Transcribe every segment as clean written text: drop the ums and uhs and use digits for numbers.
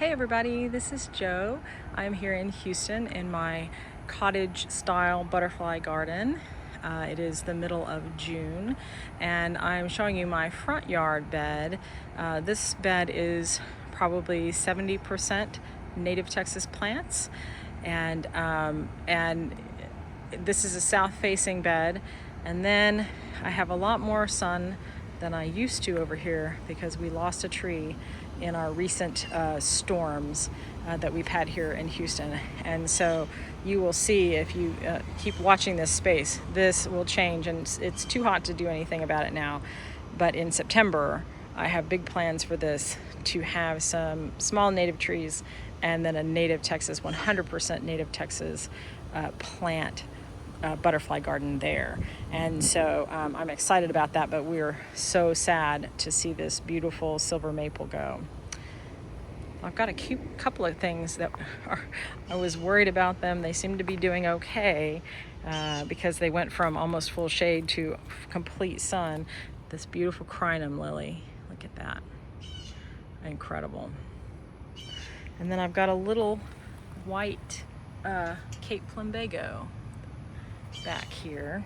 Hey everybody, this is Jo. I'm here in Houston in my cottage style butterfly garden. It is the middle of June and I'm showing you my front yard bed. This bed is probably 70% native Texas plants and this is a south facing bed, and then I have a lot more sun than I used to over here because we lost a tree in our recent storms that we've had here in Houston. And so you will see if you keep watching this space, this will change, and it's too hot to do anything about it now. But in September, I have big plans for this to have some small native trees and then a native Texas, 100% native Texas plant butterfly garden there. And so I'm excited about that, but we're so sad to see this beautiful silver maple go. I've got a cute couple of things that I was worried about them. They seem to be doing okay because they went from almost full shade to complete sun. This beautiful crinum lily, look at that, incredible. And then I've got a little white Cape plumbago back here,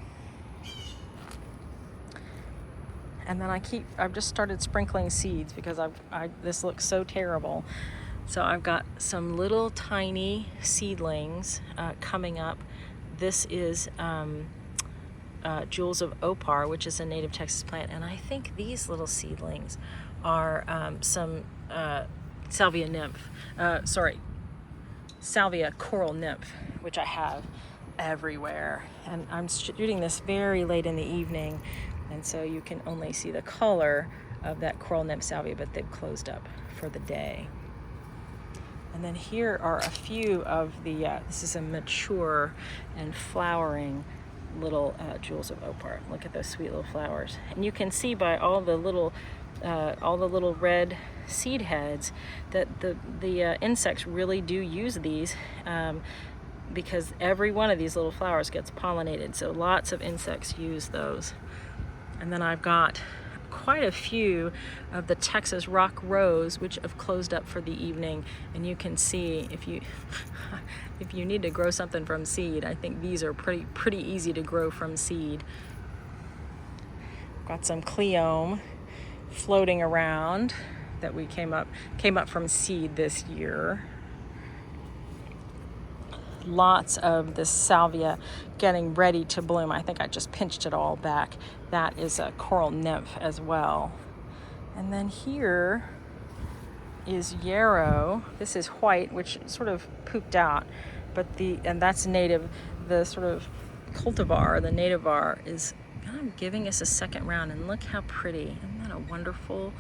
and then I've just started sprinkling seeds because this looks so terrible. So I've got some little tiny seedlings coming up. This is Jewels of Opar, which is a native Texas plant, and I think these little seedlings are some salvia coral nymph, which I have everywhere. And I'm shooting this very late in the evening, and so you can only see the color of that coral nymph salvia, but they've closed up for the day. And then here are a few of the this is a mature and flowering little Jewels of Opar. Look at those sweet little flowers, and you can see by all the little red seed heads that the insects really do use these because every one of these little flowers gets pollinated, so lots of insects use those. And then I've got quite a few of the Texas rock rose, which have closed up for the evening, and you can see if you if you need to grow something from seed, I think these are pretty easy to grow from seed. Got some cleome floating around that we came up from seed this year. Lots of this salvia getting ready to bloom. I think I just pinched it all back. That is a coral nymph as well. And then here is yarrow. This is white, which sort of pooped out, but and that's native. The sort of cultivar, the nativar, is kind of giving us a second round, and look how pretty. Isn't that a wonderful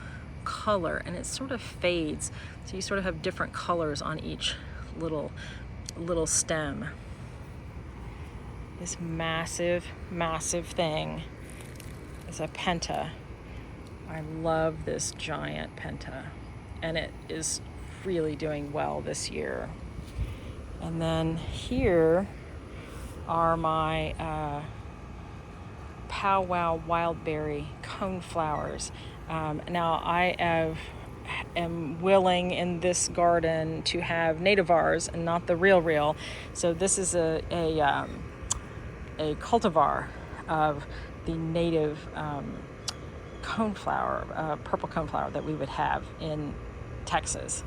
color? And it sort of fades, so you sort of have different colors on each little stem. This massive thing is a penta. I love this giant penta, and it is really doing well this year. And then here are my powwow wildberry cone flowers. Now I am willing in this garden to have nativars and not the real. So this is a cultivar of the native coneflower, purple coneflower that we would have in Texas.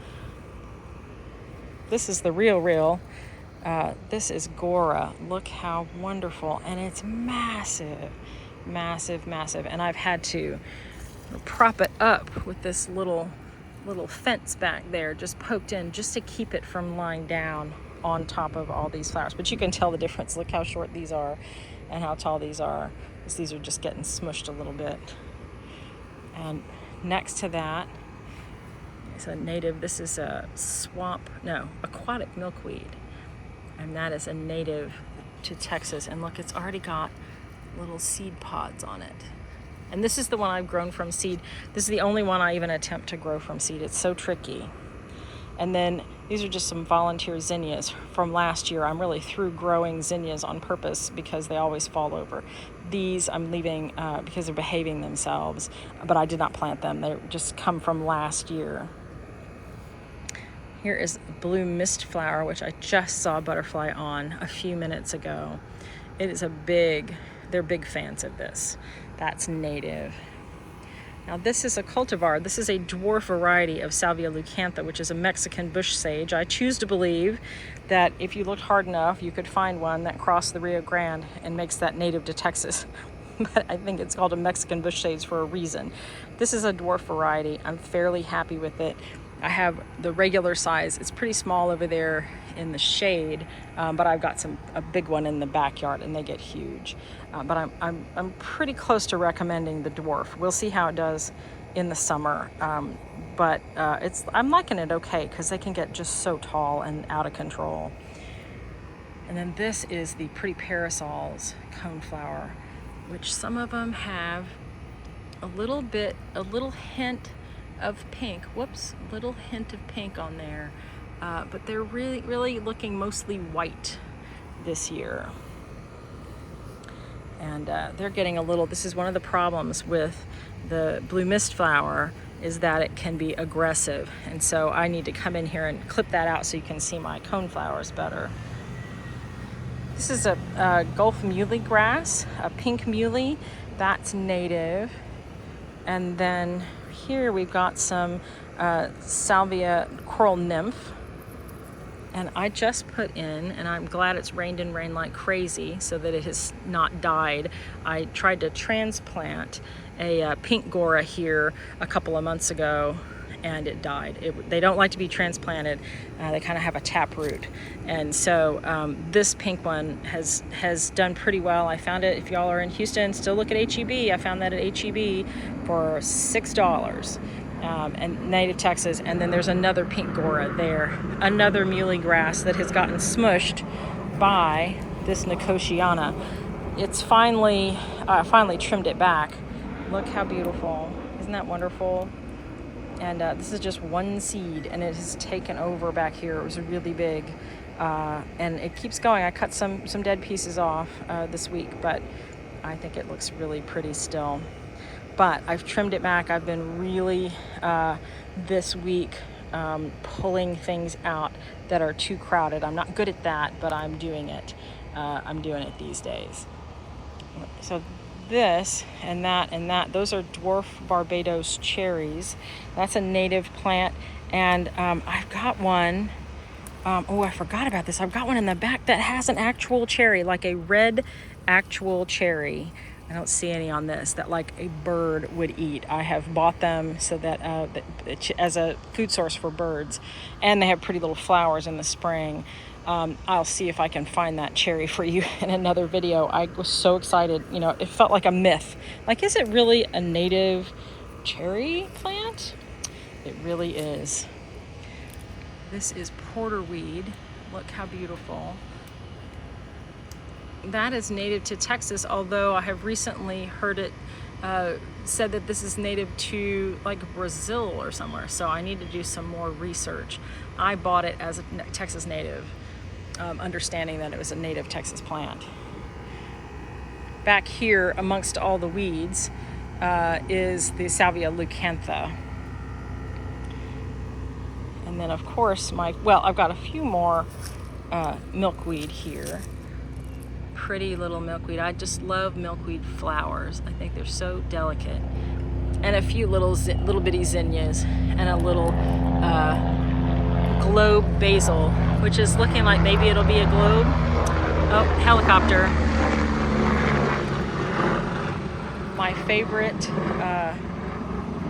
This is the real. This is Gora. Look how wonderful, and it's massive. And I've had to prop it up with this little fence back there, just poked in, just to keep it from lying down on top of all these flowers. But you can tell the difference. Look how short these are and how tall these are, because these are just getting smushed a little bit. And next to that is a native. This is a aquatic milkweed, and that is a native to Texas. And look, it's already got little seed pods on it. And this is the one I've grown from seed. This is the only one I even attempt to grow from seed. It's so tricky. And then these are just some volunteer zinnias from last year. I'm really through growing zinnias on purpose because they always fall over. These I'm leaving because they're behaving themselves, but I did not plant them. They just come from last year. Here is blue mist flower, which I just saw a butterfly on a few minutes ago. It is they're big fans of this. That's native. Now this is a cultivar. This is a dwarf variety of Salvia leucantha, which is a Mexican bush sage. I choose to believe that if you looked hard enough, you could find one that crossed the Rio Grande and makes that native to Texas. But I think it's called a Mexican bush sage for a reason. This is a dwarf variety. I'm fairly happy with it. I have the regular size. It's pretty small over there in the shade, but I've got a big one in the backyard, and they get huge. But I'm pretty close to recommending the dwarf. We'll see how it does in the summer, but I'm liking it okay because they can get just so tall and out of control. And then this is the pretty parasols coneflower, which some of them have a little hint of pink. Little hint of pink on there. But they're really looking mostly white this year. And they're getting this is one of the problems with the blue mist flower, is that it can be aggressive. And so I need to come in here and clip that out so you can see my coneflowers better. This is a Gulf muley grass, a pink muley. That's native. And then here we've got some Salvia coral nymph. And I just put in, and I'm glad it's rained and rained like crazy so that it has not died. I tried to transplant a pink gora here a couple of months ago, and it died. They don't like to be transplanted. They kind of have a taproot. And so this pink one has done pretty well. I found it, if y'all are in Houston, still look at HEB. I found that at HEB for $6. And native Texas. And then there's another pink gora there, another muley grass that has gotten smushed by this Nicotiana. It's finally trimmed it back. Look how beautiful. Isn't that wonderful? And this is just one seed, and it has taken over back here. It was really big, and it keeps going. I cut some dead pieces off this week, but I think it looks really pretty still. But I've trimmed it back. I've been really, this week, pulling things out that are too crowded. I'm not good at that, but I'm doing it. I'm doing it these days. So this and that, those are dwarf Barbados cherries. That's a native plant. And I've got one, I forgot about this. I've got one in the back that has an actual cherry, like a red actual cherry. I don't see any on this that like a bird would eat. I have bought them so that as a food source for birds, and they have pretty little flowers in the spring. I'll see if I can find that cherry for you in another video. I was so excited. It felt like a myth. Like, is it really a native cherry plant? It really is. This is porterweed. Look how beautiful. That is native to Texas, although I have recently heard it said that this is native to like Brazil or somewhere. So I need to do some more research. I bought it as a Texas native, understanding that it was a native Texas plant. Back here amongst all the weeds is the Salvia leucantha. And then of course I've got a few more milkweed here. Pretty little milkweed. I just love milkweed flowers. I think they're so delicate. And a few little bitty zinnias, and a little globe basil, which is looking like maybe it'll be a globe. Oh, helicopter. My favorite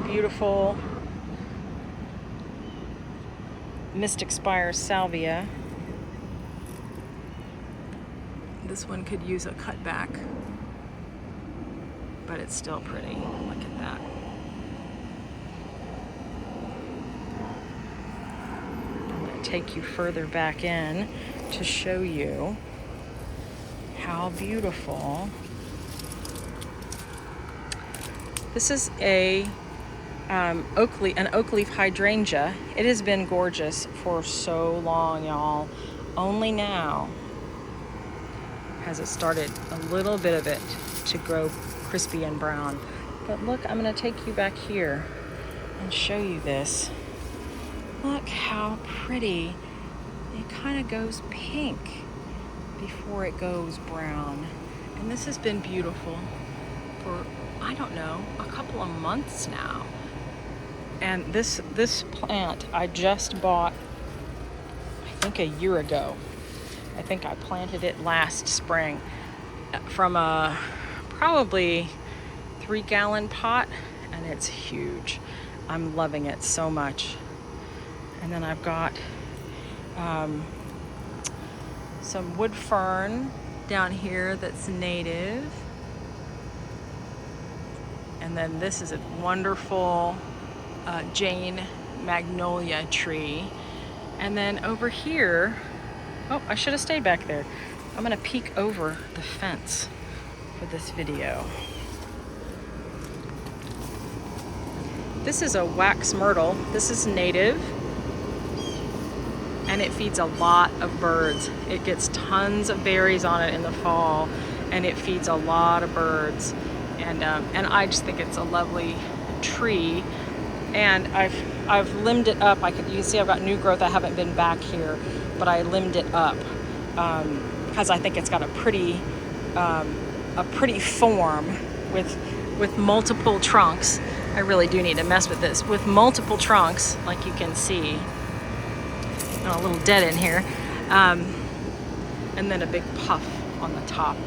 beautiful Mystic Spire salvia. This one could use a cutback, but it's still pretty. Look at that. I'm going to take you further back in to show you how beautiful. This is an oak leaf hydrangea. It has been gorgeous for so long, y'all. Only now has it started a little bit of it to grow crispy and brown. But look, I'm going to take you back here and show you this. Look how pretty. It kind of goes pink before it goes brown. And this has been beautiful for, I don't know, a couple of months now. And this plant I just bought, I think a year ago. I think I planted it last spring from a probably 3-gallon pot, and it's huge. I'm loving it so much. And then I've got some wood fern down here that's native. And then this is a wonderful Jane magnolia tree. And then over here, oh, I should have stayed back there. I'm gonna peek over the fence for this video. This is a wax myrtle. This is native, and it feeds a lot of birds. It gets tons of berries on it in the fall, and it feeds a lot of birds. And I just think it's a lovely tree. And I've limbed it up. You can see I've got new growth. I haven't been back here, but I limbed it up because I think it's got a pretty form with multiple trunks. I really do need to mess with this. With multiple trunks, like you can see. A little dead in here. And then a big puff on the top.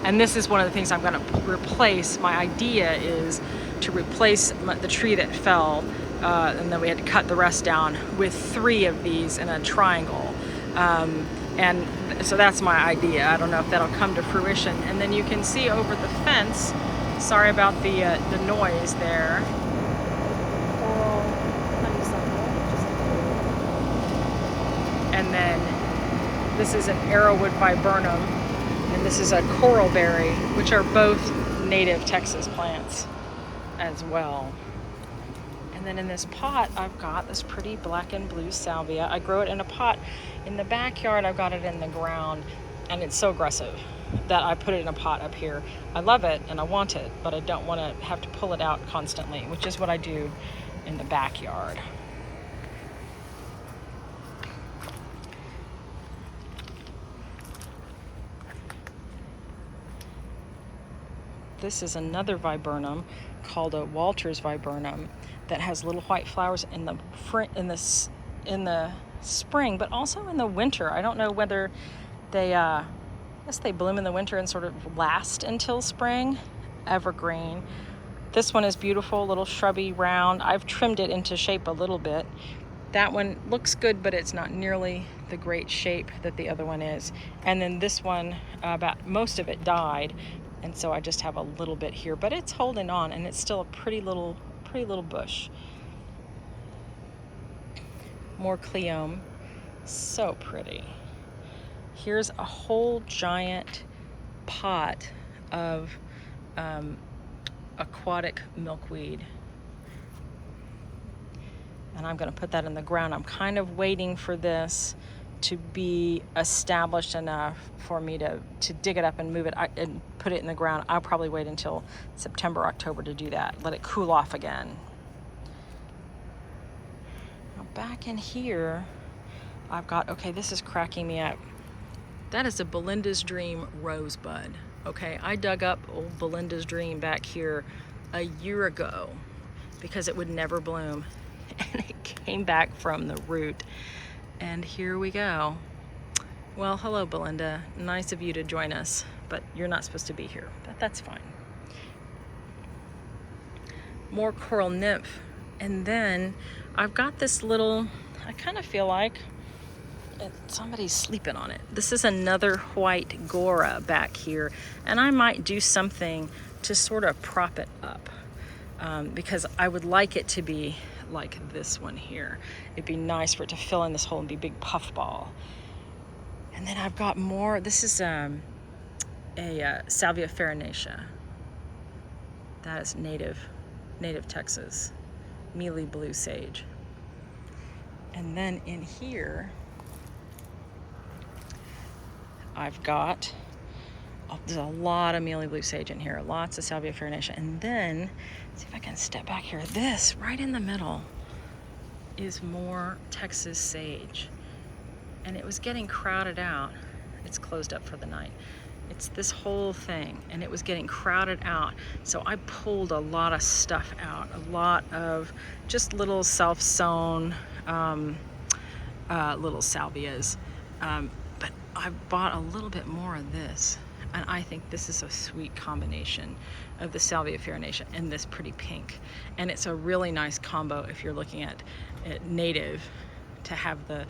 And this is one of the things I'm going to replace. My idea is to replace the tree that fell, and then we had to cut the rest down, with 3 of these in a triangle. And so that's my idea. I don't know if that'll come to fruition. And then you can see over the fence, sorry about the noise there. And then this is an arrowwood viburnum, and this is a coralberry, which are both native Texas plants as well. And then in this pot, I've got this pretty black and blue salvia. I grow it in a pot in the backyard. I've got it in the ground, and it's so aggressive that I put it in a pot up here. I love it and I want it, but I don't want to have to pull it out constantly, which is what I do in the backyard. This is another viburnum called a Walter's viburnum that has little white flowers in the spring, but also in the winter. I don't know whether they, I guess they bloom in the winter and sort of last until spring. Evergreen. This one is beautiful, little shrubby, round. I've trimmed it into shape a little bit. That one looks good, but it's not nearly the great shape that the other one is. And then this one, about most of it died. And so I just have a little bit here, but it's holding on, and it's still a pretty little bush. More cleome, so pretty. Here's a whole giant pot of aquatic milkweed. And I'm gonna put that in the ground. I'm kind of waiting for this to be established enough for me to dig it up and move it and put it in the ground. I'll probably wait until September, October to do that. Let it cool off again. Now back in here, I've got, okay, this is cracking me up. That is a Belinda's Dream rosebud. Okay, I dug up old Belinda's Dream back here a year ago because it would never bloom. And it came back from the root. And here we go. Well, hello, Belinda. Nice of you to join us, but you're not supposed to be here, but that's fine. More coral nymph. And then I've got this little, I kind of feel like somebody's sleeping on it. This is another white gora back here, and I might do something to sort of prop it up because I would like it to be like this one here. It'd be nice for it to fill in this hole and be a big puff ball. And then I've got more. This is a Salvia farinacea. That is native Texas, mealy blue sage. And then in here, I've got, there's a lot of mealy blue sage in here, lots of Salvia farinacea. And then, see if I can step back here. This right in the middle is more Texas sage. And it was getting crowded out. It's closed up for the night. It's this whole thing, and it was getting crowded out. So I pulled a lot of stuff out, a lot of just little self-sown little salvias. But I bought a little bit more of this, and I think this is a sweet combination of the salvia farinaceae and this pretty pink. And it's a really nice combo if you're looking at it native, to have the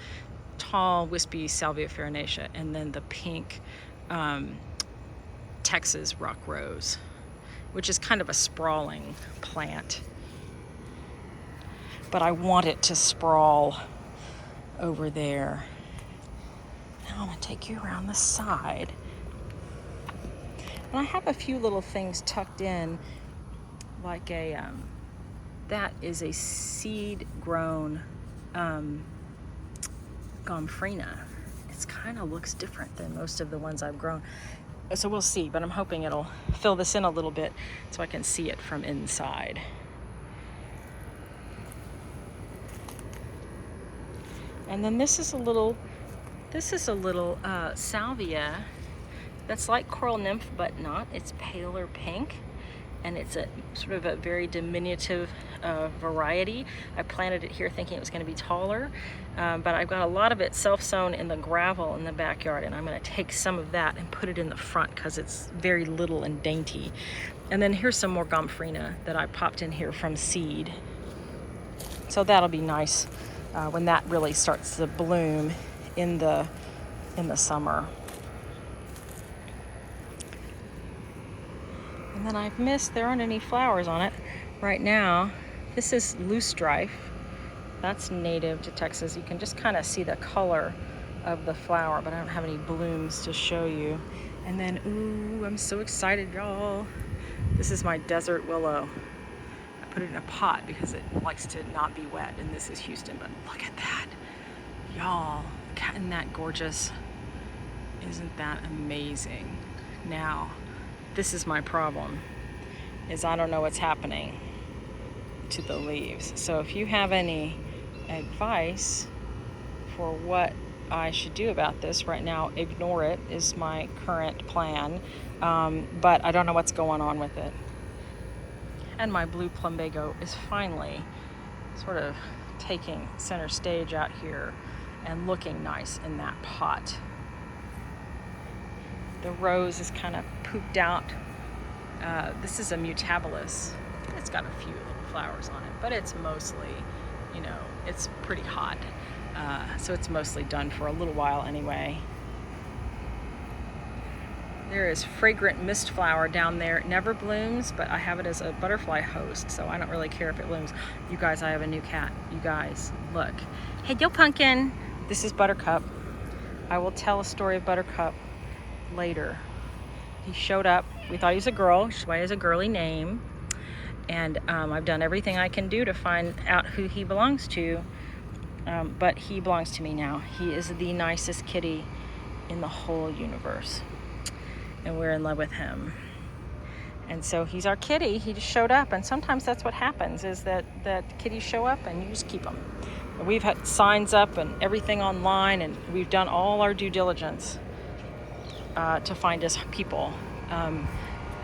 tall wispy salvia farinaceae and then the pink Texas rock rose, which is kind of a sprawling plant, but I want it to sprawl over there. Now I'm going to take you around the side, and I have a few little things tucked in, like a that is a seed grown gomphrena. It kind of looks different than most of the ones I've grown, so we'll see, but I'm hoping it'll fill this in a little bit so I can see it from inside. And then this is a little salvia that's like coral nymph but not. It's paler pink, and it's a sort of a very diminutive variety. I planted it here thinking it was going to be taller, but I've got a lot of it self-sown in the gravel in the backyard, and I'm going to take some of that and put it in the front because it's very little and dainty. And then here's some more gomphrena that I popped in here from seed. So that'll be nice when that really starts to bloom in the summer. And then I've missed, there aren't any flowers on it right now. This is loosestrife. That's native to Texas. You can just kind of see the color of the flower, but I don't have any blooms to show you. And then, ooh, I'm so excited, y'all. This is my desert willow. I put it in a pot because it likes to not be wet, and this is Houston, but look at that. Y'all, isn't that gorgeous? Isn't that amazing? Now, this is my problem, is I don't know what's happening to the leaves. So if you have any advice for what I should do about this right now, ignore it is my current plan, but I don't know what's going on with it. And my blue plumbago is finally sort of taking center stage out here and looking nice in that pot. The rose is kind of pooped out. This is a mutabilis. It's got a few little flowers on it, but it's mostly, it's pretty hot. So it's mostly done for a little while anyway. There is fragrant mist flower down there. It never blooms, but I have it as a butterfly host, so I don't really care if it blooms. You guys, I have a new cat. You guys, look. Hey, yo, pumpkin. This is Buttercup. I will tell a story of Buttercup later. He showed up. We thought he was a girl, which is why he has a girly name. And I've done everything I can do to find out who he belongs to. But he belongs to me now. He is the nicest kitty in the whole universe. And we're in love with him. And so he's our kitty. He just showed up. And sometimes that's what happens, is that kitties show up and you just keep them. We've had signs up and everything online, and we've done all our due diligence to find us people,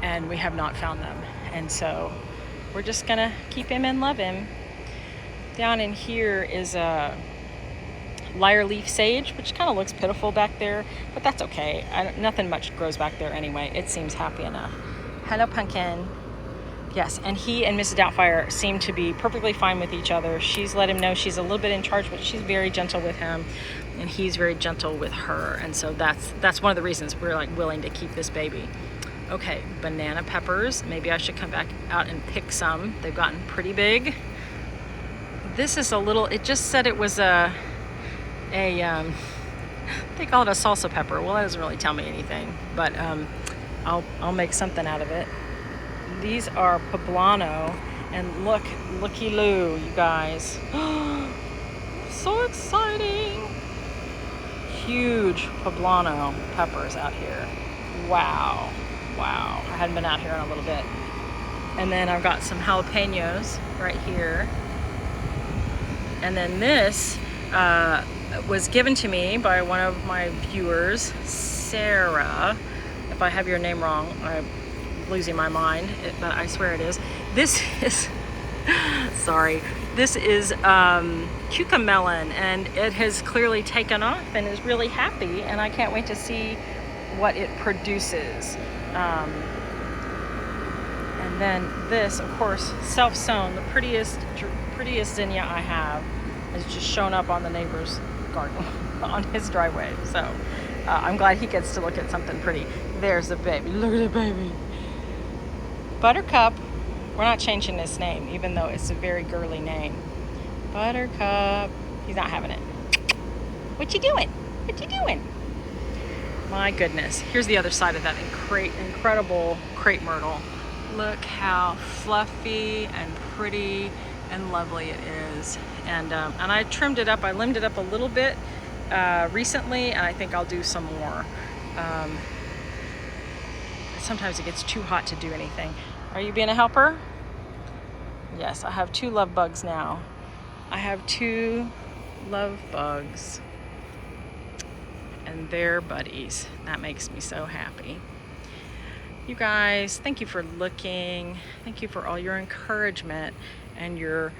and we have not found them. And so we're just gonna keep him and love him. Down in here is a lyre leaf sage, which kind of looks pitiful back there, but that's okay. Nothing much grows back there anyway. It seems happy enough. Hello, pumpkin. Yes, and he and Mrs. Doubtfire seem to be perfectly fine with each other. She's let him know she's a little bit in charge, but she's very gentle with him, and he's very gentle with her. And so that's one of the reasons we're like willing to keep this baby. Okay, banana peppers. Maybe I should come back out and pick some. They've gotten pretty big. This is a little, it just said it was they call it a salsa pepper. Well, that doesn't really tell me anything, but I'll make something out of it. These are poblano, and looky-loo, you guys. So exciting. Huge poblano peppers out here. Wow. I hadn't been out here in a little bit. And then I've got some jalapenos right here. And then this was given to me by one of my viewers, Sarah. If I have your name wrong, I'm losing my mind, but I swear it is. This is, sorry, this is cucamelon, and it has clearly taken off and is really happy, and I can't wait to see what it produces. And then this, of course, self-sown, the prettiest zinnia I have, has just shown up on the neighbor's garden, on his driveway. So I'm glad he gets to look at something pretty. There's the baby. Look at the baby. Buttercup. We're not changing his name, even though it's a very girly name. Buttercup. He's not having it. What you doing? What you doing? My goodness. Here's the other side of that incredible crepe myrtle. Look how fluffy and pretty and lovely it is. And I trimmed it up. I limbed it up a little bit recently, and I think I'll do some more. Sometimes it gets too hot to do anything. Are you being a helper? Yes, I have 2 love bugs now. I have 2 love bugs. And they're buddies. That makes me so happy. You guys, thank you for looking. Thank you for all your encouragement and your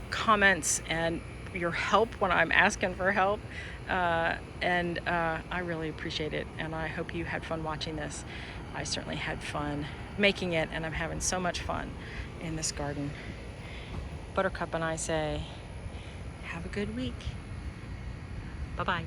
comments and your help when I'm asking for help. I really appreciate it, and I hope you had fun watching this. I certainly had fun making it, and I'm having so much fun in this garden. Buttercup and I say, have a good week. Bye-bye.